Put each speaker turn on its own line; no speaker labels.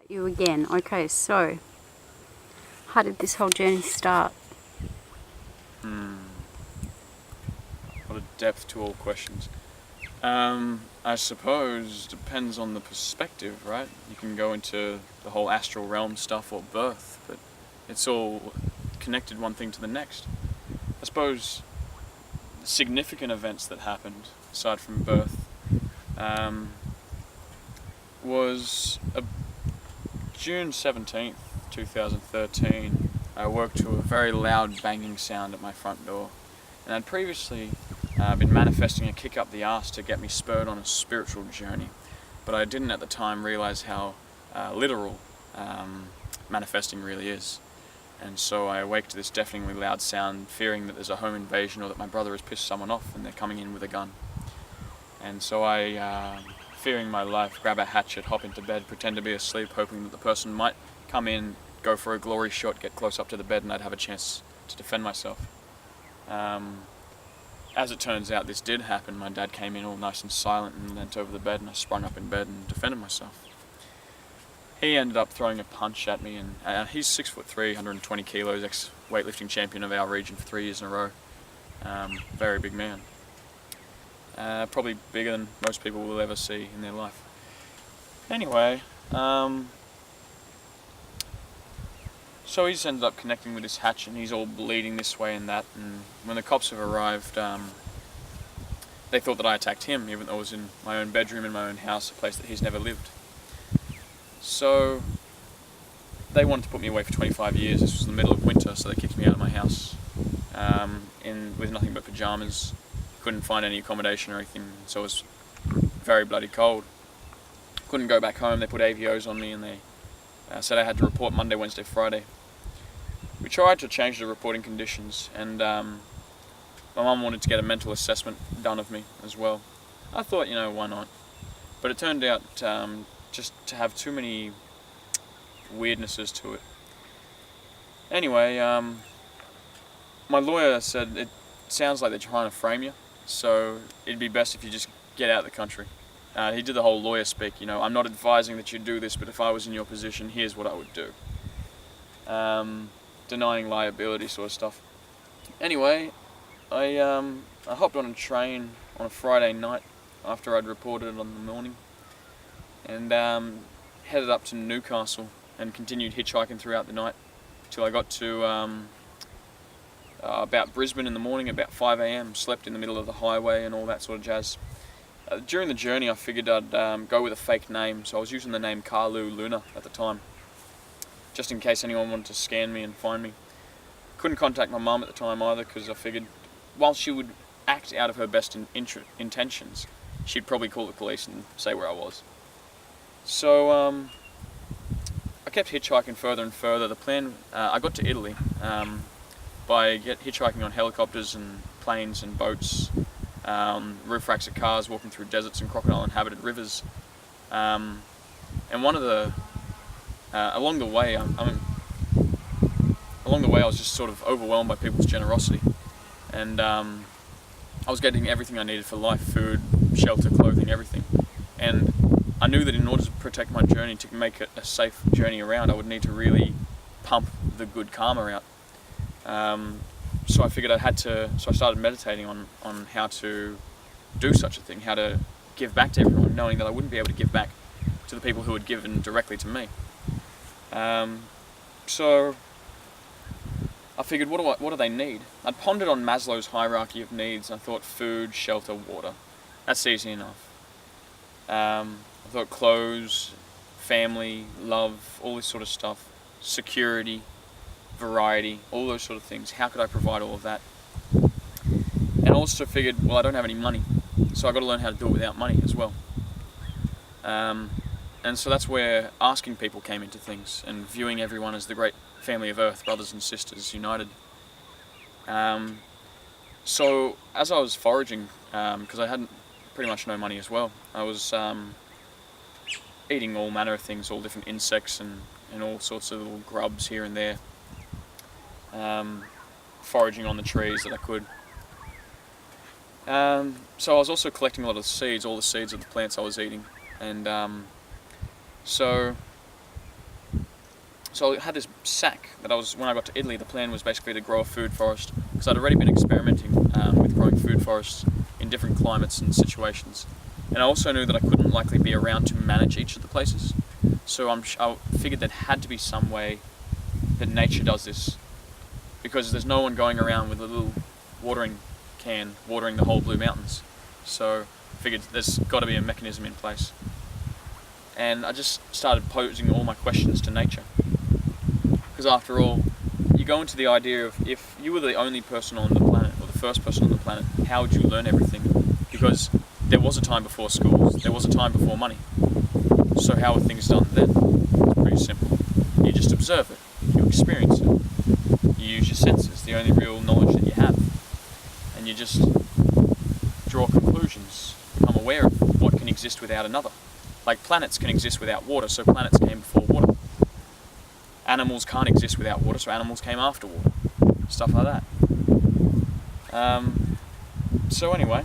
You again. Okay, so how did this whole journey start?
What a depth to all questions. I suppose depends on the perspective, right? You can go into the whole astral realm stuff or birth, but it's all connected one thing to the next. I suppose significant events that happened aside from birth was June 17th, 2013. I woke to a very loud banging sound at my front door, and I'd previously been manifesting a kick up the arse to get me spurred on a spiritual journey, but I didn't at the time realize how literal manifesting really is. And so I awake to this deafeningly loud sound, fearing that there's a home invasion or that my brother has pissed someone off and they're coming in with a gun. And so I, fearing my life, grab a hatchet, hop into bed, pretend to be asleep, hoping that the person might come in, go for a glory shot, get close up to the bed, and I'd have a chance to defend myself. As it turns out, this did happen. My dad came in all nice and silent and leant over the bed, and I sprung up in bed and defended myself. He ended up throwing a punch at me, and he's 6'3", 120 kilos, ex-weightlifting champion of our region for 3 years in a row. Very big man. Probably bigger than most people will ever see in their life. Anyway, so he's ended up connecting with this hatch, and he's all bleeding this way and that, and when the cops have arrived, they thought that I attacked him, even though I was in my own bedroom in my own house, a place that he's never lived. So they wanted to put me away for 25 years. This was the middle of winter, so they kicked me out of my house with nothing but pajamas. Couldn't find any accommodation or anything, so it was very bloody cold. Couldn't go back home. They put AVOs on me, and they said I had to report Monday, Wednesday, Friday. We tried to change the reporting conditions, and my mum wanted to get a mental assessment done of me as well. I thought, why not? But it turned out just to have too many weirdnesses to it. Anyway, my lawyer said it sounds like they're trying to frame you, so it'd be best if you just get out of the country. He did the whole lawyer speak, I'm not advising that you do this, but if I was in your position, here's what I would do. Denying liability sort of stuff. Anyway, I hopped on a train on a Friday night after I'd reported it on the morning, and headed up to Newcastle and continued hitchhiking throughout the night till I got to about Brisbane in the morning, about 5 a.m, slept in the middle of the highway and all that sort of jazz. During the journey I figured I'd go with a fake name, so I was using the name Carlu Luna at the time, just in case anyone wanted to scan me and find me. Couldn't contact my mum at the time either, because I figured while she would act out of her best intentions, she'd probably call the police and say where I was. So I kept hitchhiking further and further. The plan, I got to Italy by hitchhiking on helicopters and planes and boats, roof racks of cars, walking through deserts and crocodile-inhabited rivers. And one of the along the way, I was just sort of overwhelmed by people's generosity, and I was getting everything I needed for life: food, shelter, clothing, everything. And I knew that in order to protect my journey, to make it a safe journey around, I would need to really pump the good karma out. So I figured so I started meditating on how to do such a thing, how to give back to everyone, knowing that I wouldn't be able to give back to the people who had given directly to me. So I figured, what do they need? I'd pondered on Maslow's hierarchy of needs, and I thought food, shelter, water. That's easy enough. I thought clothes, family, love, all this sort of stuff, security, variety, all those sort of things. How could I provide all of that? And I also figured, well, I don't have any money, so I've got to learn how to do it without money as well. And so that's where asking people came into things, and viewing everyone as the great family of Earth, brothers and sisters united. So as I was foraging, because I had pretty much no money as well, I was eating all manner of things, all different insects and all sorts of little grubs here and there, foraging on the trees that I could. So I was also collecting a lot of seeds, all the seeds of the plants I was eating, and so So I had this sack that when I got to Italy, the plan was basically to grow a food forest, because I'd already been experimenting with growing food forests in different climates and situations. And I also knew that I couldn't likely be around to manage each of the places. So I figured there had to be some way that nature does this, because there's no one going around with a little watering can watering the whole Blue Mountains. So I figured there's got to be a mechanism in place. And I just started posing all my questions to nature. Because after all, you go into the idea of, if you were the only person on the planet, or the first person on the planet, how would you learn everything? Because there was a time before schools, there was a time before money. So how are things done then? It's pretty simple. You just observe it, you experience it, you use your senses, the only real knowledge that you have. And you just draw conclusions, become aware of what can exist without another. Like planets can exist without water, so planets came before water. Animals can't exist without water, so animals came after water. Stuff like that. So anyway,